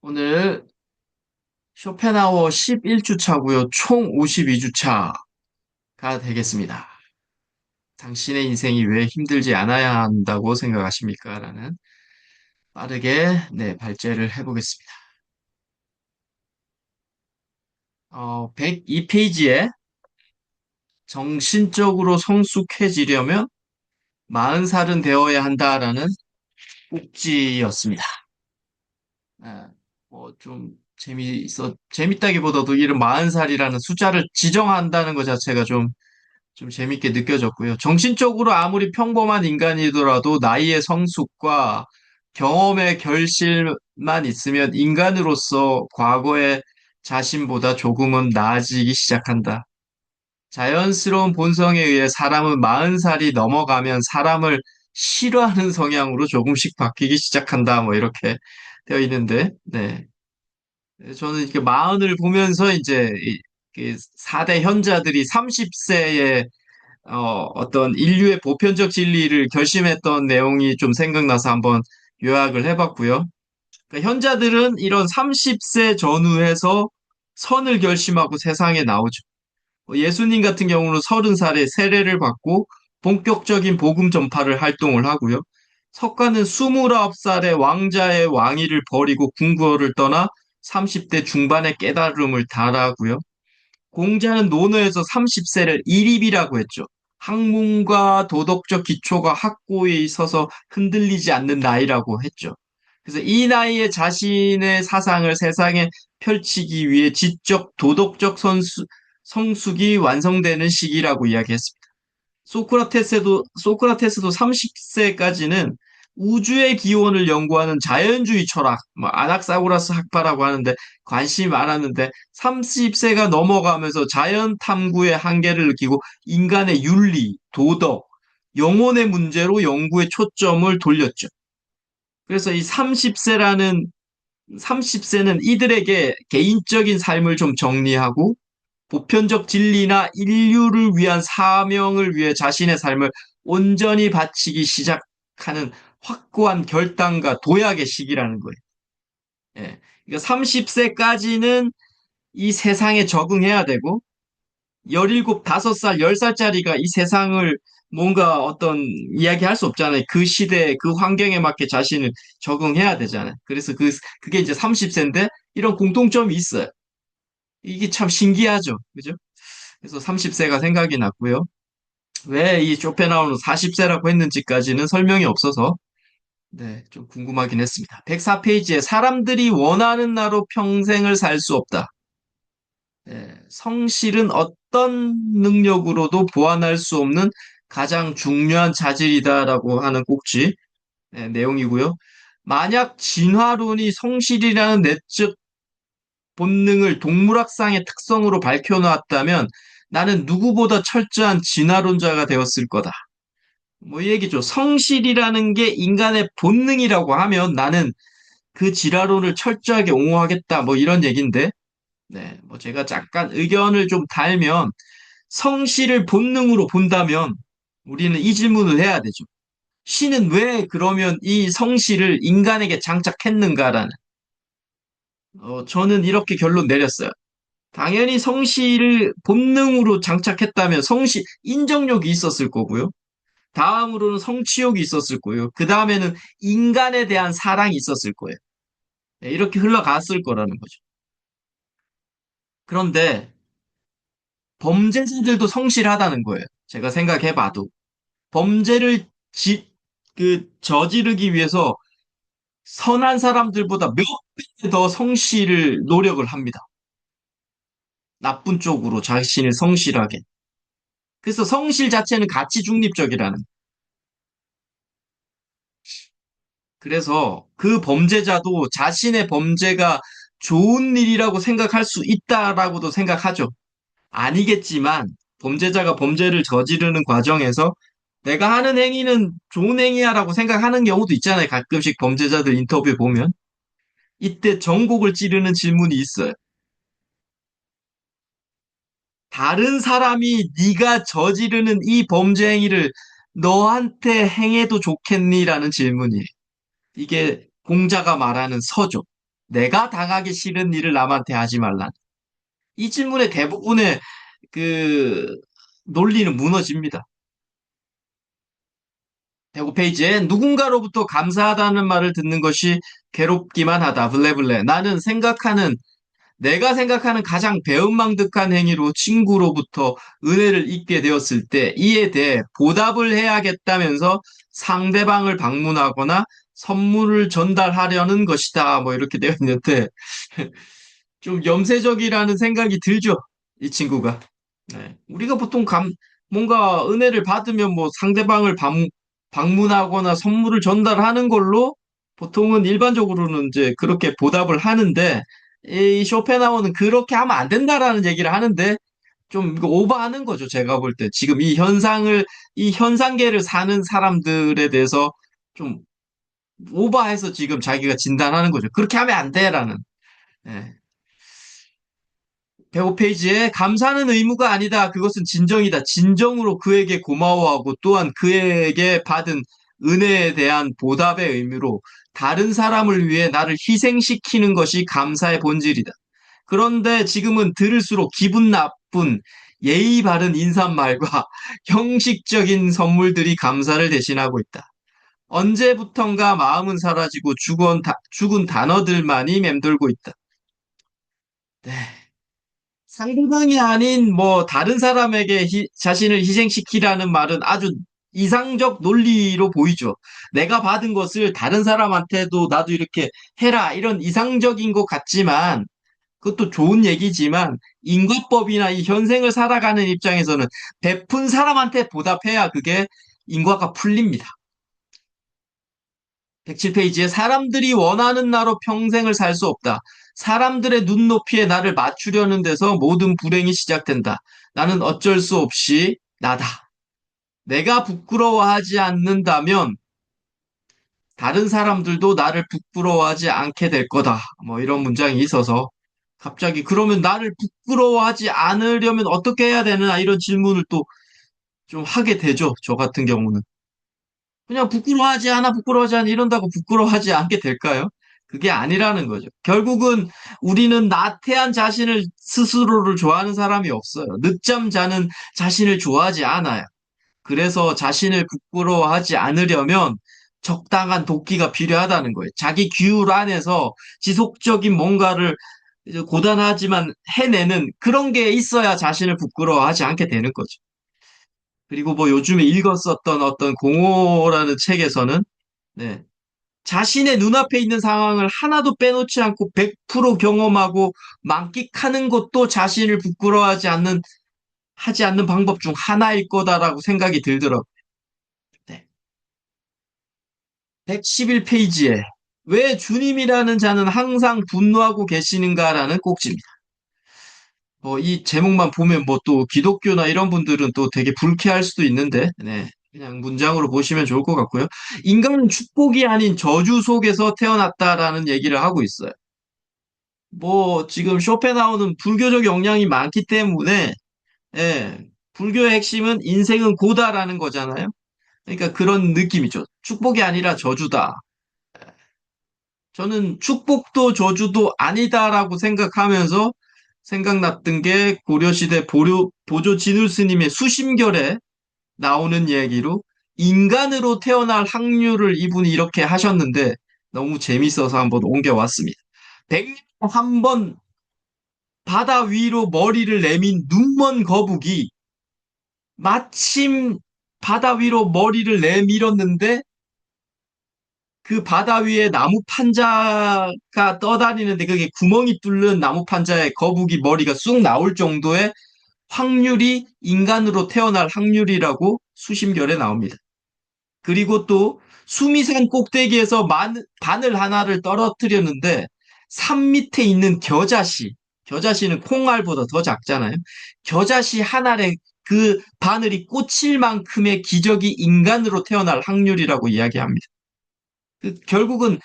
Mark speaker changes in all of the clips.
Speaker 1: 오늘 쇼펜하우어 11주차고요. 총 52주차가 되겠습니다. 당신의 인생이 왜 힘들지 않아야 한다고 생각하십니까? 라는 빠르게 발제를 해보겠습니다. 102페이지에 정신적으로 성숙해지려면 40살은 되어야 한다라는 꼭지였습니다. 좀 재밌다기보다도 이런 40살이라는 숫자를 지정한다는 것 자체가 좀 재밌게 느껴졌고요. 정신적으로 아무리 평범한 인간이더라도 나이의 성숙과 경험의 결실만 있으면 인간으로서 과거의 자신보다 조금은 나아지기 시작한다. 자연스러운 본성에 의해 사람은 40살이 넘어가면 사람을 싫어하는 성향으로 조금씩 바뀌기 시작한다. 뭐 이렇게 되어 있는데, 네. 저는 이렇게 40을 보면서 이제 이 4대 현자들이 30세에 어떤 인류의 보편적 진리를 결심했던 내용이 좀 생각나서 한번 요약을 해봤고요. 그러니까 현자들은 이런 30세 전후에서 선을 결심하고 세상에 나오죠. 예수님 같은 경우는 30살에 세례를 받고 본격적인 복음 전파를 활동을 하고요. 석가는 29살에 왕자의 왕위를 버리고 궁궐을 떠나 30대 중반의 깨달음을 달하고요. 공자는 논어에서 30세를 일입이라고 했죠. 학문과 도덕적 기초가 확고히 있어서 흔들리지 않는 나이라고 했죠. 그래서 이 나이에 자신의 사상을 세상에 펼치기 위해 지적, 도덕적 성숙이 완성되는 시기라고 이야기했습니다. 소크라테스도 30세까지는 우주의 기원을 연구하는 자연주의 철학, 뭐 아낙사고라스 학파라고 하는데 관심이 많았는데 30세가 넘어가면서 자연 탐구의 한계를 느끼고 인간의 윤리, 도덕, 영혼의 문제로 연구의 초점을 돌렸죠. 그래서 이 30세는 이들에게 개인적인 삶을 좀 정리하고 보편적 진리나 인류를 위한 사명을 위해 자신의 삶을 온전히 바치기 시작하는 확고한 결단과 도약의 시기라는 거예요. 예. 그러니까 30세까지는 이 세상에 적응해야 되고, 17, 5살, 10살짜리가 이 세상을 뭔가 어떤 이야기 할 수 없잖아요. 그 시대, 그 환경에 맞게 자신을 적응해야 되잖아요. 그래서 그게 이제 30세인데, 이런 공통점이 있어요. 이게 참 신기하죠. 그죠? 그래서 30세가 생각이 났고요. 왜 이 쇼펜하우는 40세라고 했는지까지는 설명이 없어서 좀 궁금하긴 했습니다. 104페이지에 사람들이 원하는 나로 평생을 살 수 없다. 성실은 어떤 능력으로도 보완할 수 없는 가장 중요한 자질이다라고 하는 꼭지 내용이고요. 만약 진화론이 성실이라는 내적 본능을 동물학상의 특성으로 밝혀놓았다면 나는 누구보다 철저한 진화론자가 되었을 거다. 뭐 이 얘기죠. 성실이라는 게 인간의 본능이라고 하면 나는 그 진화론을 철저하게 옹호하겠다. 뭐 이런 얘기인데, 뭐 제가 잠깐 의견을 좀 달면 성실을 본능으로 본다면 우리는 이 질문을 해야 되죠. 신은 왜 그러면 이 성실을 인간에게 장착했는가라는, 저는 이렇게 결론 내렸어요. 당연히 성실을 본능으로 장착했다면 인정욕이 있었을 거고요. 다음으로는 성취욕이 있었을 거예요. 그 다음에는 인간에 대한 사랑이 있었을 거예요. 이렇게 흘러갔을 거라는 거죠. 그런데 범죄자들도 성실하다는 거예요. 제가 생각해봐도. 범죄를 저지르기 위해서 선한 사람들보다 몇 배 더 성실을 노력을 합니다. 나쁜 쪽으로 자신을 성실하게. 그래서 성실 자체는 가치 중립적이라는. 그래서 그 범죄자도 자신의 범죄가 좋은 일이라고 생각할 수 있다라고도 생각하죠. 아니겠지만 범죄자가 범죄를 저지르는 과정에서 내가 하는 행위는 좋은 행위야라고 생각하는 경우도 있잖아요. 가끔씩 범죄자들 인터뷰 보면. 이때 전곡을 찌르는 질문이 있어요. 다른 사람이 네가 저지르는 이 범죄 행위를 너한테 행해도 좋겠니? 라는 질문이에요. 이게 공자가 말하는 서죠. 내가 당하기 싫은 일을 남한테 하지 말라. 이 질문의 대부분의 그 논리는 무너집니다. 105페이지에 누군가로부터 감사하다는 말을 듣는 것이 괴롭기만 하다. 블레블레. 내가 생각하는 가장 배은망덕한 행위로 친구로부터 은혜를 잊게 되었을 때 이에 대해 보답을 해야겠다면서 상대방을 방문하거나 선물을 전달하려는 것이다. 뭐 이렇게 되어 있는데 좀 염세적이라는 생각이 들죠. 이 친구가. 네. 우리가 보통 뭔가 은혜를 받으면 뭐 상대방을 방문하거나 선물을 전달하는 걸로 보통은 일반적으로는 이제 그렇게 보답을 하는데 이 쇼펜하우어는 그렇게 하면 안 된다라는 얘기를 하는데 좀 이거 오버하는 거죠. 제가 볼 때. 지금 이 현상계를 사는 사람들에 대해서 좀 오버해서 지금 자기가 진단하는 거죠. 그렇게 하면 안 돼라는. 예. 105페이지에 감사는 의무가 아니다. 그것은 진정이다. 진정으로 그에게 고마워하고 또한 그에게 받은 은혜에 대한 보답의 의미로 다른 사람을 위해 나를 희생시키는 것이 감사의 본질이다. 그런데 지금은 들을수록 기분 나쁜 예의 바른 인사말과 형식적인 선물들이 감사를 대신하고 있다. 언제부턴가 마음은 사라지고 죽은 단어들만이 맴돌고 있다. 네. 상대방이 아닌 뭐 다른 사람에게 자신을 희생시키라는 말은 아주 이상적 논리로 보이죠. 내가 받은 것을 다른 사람한테도 나도 이렇게 해라 이런 이상적인 것 같지만 그것도 좋은 얘기지만 인과법이나 이 현생을 살아가는 입장에서는 베푼 사람한테 보답해야 그게 인과가 풀립니다. 107페이지에 사람들이 원하는 나로 평생을 살 수 없다. 사람들의 눈높이에 나를 맞추려는 데서 모든 불행이 시작된다. 나는 어쩔 수 없이 나다. 내가 부끄러워하지 않는다면 다른 사람들도 나를 부끄러워하지 않게 될 거다. 뭐 이런 문장이 있어서 갑자기 그러면 나를 부끄러워하지 않으려면 어떻게 해야 되나 이런 질문을 또 좀 하게 되죠. 저 같은 경우는. 그냥 부끄러워하지 않아 이런다고 부끄러워하지 않게 될까요? 그게 아니라는 거죠. 결국은 우리는 나태한 자신을 스스로를 좋아하는 사람이 없어요. 늦잠 자는 자신을 좋아하지 않아요. 그래서 자신을 부끄러워하지 않으려면 적당한 도끼가 필요하다는 거예요. 자기 규율 안에서 지속적인 뭔가를 이제 고단하지만 해내는 그런 게 있어야 자신을 부끄러워하지 않게 되는 거죠. 그리고 뭐 요즘에 읽었었던 어떤 공허라는 책에서는 네, 자신의 눈앞에 있는 상황을 하나도 빼놓지 않고 100% 경험하고 만끽하는 것도 자신을 하지 않는 방법 중 하나일 거다라고 생각이 들더라고요. 네. 111페이지에 왜 주님이라는 자는 항상 분노하고 계시는가라는 꼭지입니다. 이 제목만 보면 뭐 또 기독교나 이런 분들은 또 되게 불쾌할 수도 있는데, 네. 그냥 문장으로 보시면 좋을 것 같고요. 인간은 축복이 아닌 저주 속에서 태어났다라는 얘기를 하고 있어요. 뭐 지금 쇼펜하우는 불교적 영향이 많기 때문에, 예, 불교의 핵심은 인생은 고다라는 거잖아요. 그러니까 그런 느낌이죠. 축복이 아니라 저주다. 저는 축복도 저주도 아니다라고 생각하면서 생각났던 게 고려시대 보조 진울 스님의 수심결에 나오는 얘기로 인간으로 태어날 확률을 이분이 이렇게 하셨는데 너무 재밌어서 한번 옮겨왔습니다. 100년 한번 바다 위로 머리를 내민 눈먼 거북이 마침 바다 위로 머리를 내밀었는데 그 바다 위에 나무 판자가 떠다니는데 그게 구멍이 뚫는 나무 판자에 거북이 머리가 쑥 나올 정도의 확률이 인간으로 태어날 확률이라고 수심결에 나옵니다. 그리고 또 수미산 꼭대기에서 바늘 하나를 떨어뜨렸는데 산 밑에 있는 겨자씨는 콩알보다 더 작잖아요. 겨자씨 한 알에 그 바늘이 꽂힐 만큼의 기적이 인간으로 태어날 확률이라고 이야기합니다. 결국은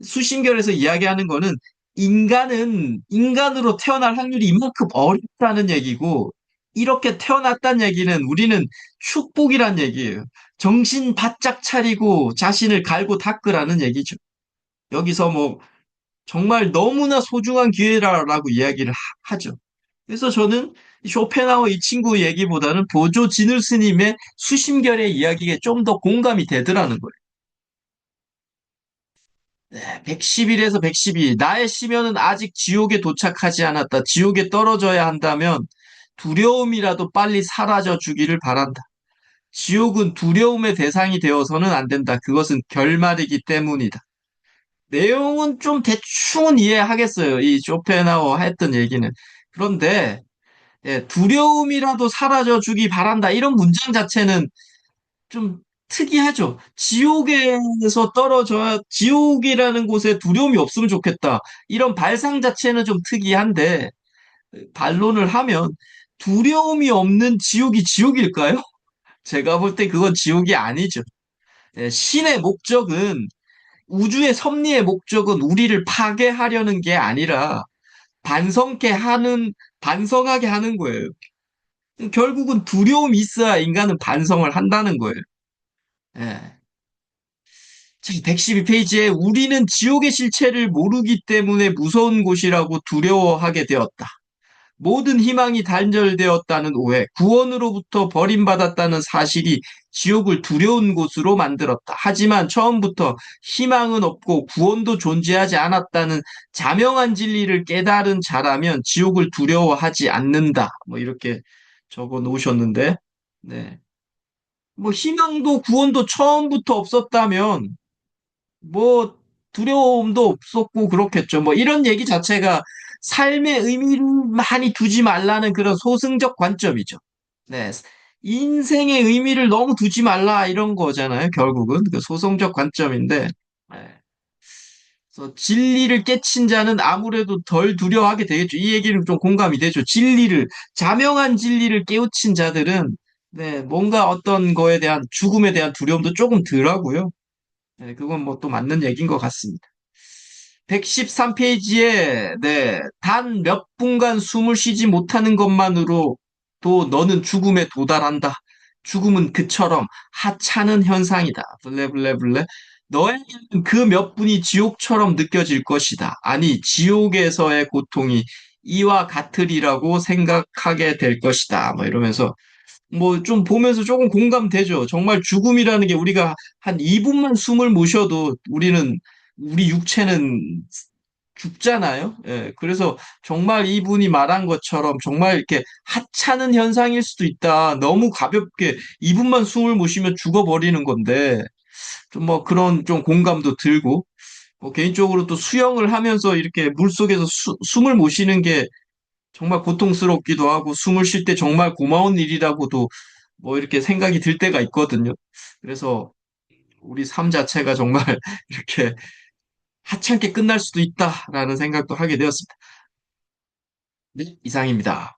Speaker 1: 수신결에서 이야기하는 거는 인간은 인간으로 태어날 확률이 이만큼 어렵다는 얘기고 이렇게 태어났다는 얘기는 우리는 축복이란 얘기예요. 정신 바짝 차리고 자신을 갈고 닦으라는 얘기죠. 여기서 뭐 정말 너무나 소중한 기회라고 이야기를 하죠. 그래서 저는 이 쇼펜하우어 이 친구 얘기보다는 보조 진울 스님의 수심결의 이야기에 좀 더 공감이 되더라는 거예요. 네, 110일에서 112일. 나의 심연은 아직 지옥에 도착하지 않았다. 지옥에 떨어져야 한다면 두려움이라도 빨리 사라져 주기를 바란다. 지옥은 두려움의 대상이 되어서는 안 된다. 그것은 결말이기 때문이다. 내용은 좀 대충은 이해하겠어요. 이 쇼펜하우어 했던 얘기는. 그런데 예, 두려움이라도 사라져 주기 바란다. 이런 문장 자체는 좀 특이하죠. 지옥에서 떨어져, 지옥이라는 곳에 두려움이 없으면 좋겠다. 이런 발상 자체는 좀 특이한데, 반론을 하면 두려움이 없는 지옥이 지옥일까요? 제가 볼 때 그건 지옥이 아니죠. 예, 신의 목적은, 우주의 섭리의 목적은 우리를 파괴하려는 게 아니라 반성하게 하는 거예요. 결국은 두려움이 있어야 인간은 반성을 한다는 거예요. 예. 112페이지에 우리는 지옥의 실체를 모르기 때문에 무서운 곳이라고 두려워하게 되었다. 모든 희망이 단절되었다는 오해, 구원으로부터 버림받았다는 사실이 지옥을 두려운 곳으로 만들었다. 하지만 처음부터 희망은 없고 구원도 존재하지 않았다는 자명한 진리를 깨달은 자라면 지옥을 두려워하지 않는다. 뭐 이렇게 적어 놓으셨는데, 네. 뭐 희망도 구원도 처음부터 없었다면 뭐 두려움도 없었고 그렇겠죠. 뭐 이런 얘기 자체가 삶의 의미를 많이 두지 말라는 그런 소승적 관점이죠. 네. 인생의 의미를 너무 두지 말라 이런 거잖아요. 결국은 그 소승적 관점인데. 네. 그래서 진리를 깨친 자는 아무래도 덜 두려워하게 되겠죠. 이 얘기는 좀 공감이 되죠. 자명한 진리를 깨우친 자들은 네, 뭔가 어떤 거에 대한 죽음에 대한 두려움도 조금 덜하고요. 네, 그건 뭐 또 맞는 얘기인 것 같습니다. 113페이지에, 네, 단 몇 분간 숨을 쉬지 못하는 것만으로 또 너는 죽음에 도달한다. 죽음은 그처럼 하찮은 현상이다. 블레블레블레. 너에게는 그 몇 분이 지옥처럼 느껴질 것이다. 아니, 지옥에서의 고통이 이와 같으리라고 생각하게 될 것이다. 뭐 이러면서 뭐 좀 보면서 조금 공감되죠. 정말 죽음이라는 게 우리가 한 2분만 숨을 못 쉬어도 우리 육체는 죽잖아요. 예, 그래서 정말 이분이 말한 것처럼 정말 이렇게 하찮은 현상일 수도 있다. 너무 가볍게 2분만 숨을 못 쉬면 죽어버리는 건데 좀 뭐 그런 좀 공감도 들고 뭐 개인적으로 또 수영을 하면서 이렇게 물속에서 숨을 못 쉬는 게 정말 고통스럽기도 하고 숨을 쉴 때 정말 고마운 일이라고도 뭐 이렇게 생각이 들 때가 있거든요. 그래서 우리 삶 자체가 정말 이렇게 하찮게 끝날 수도 있다라는 생각도 하게 되었습니다. 네, 이상입니다.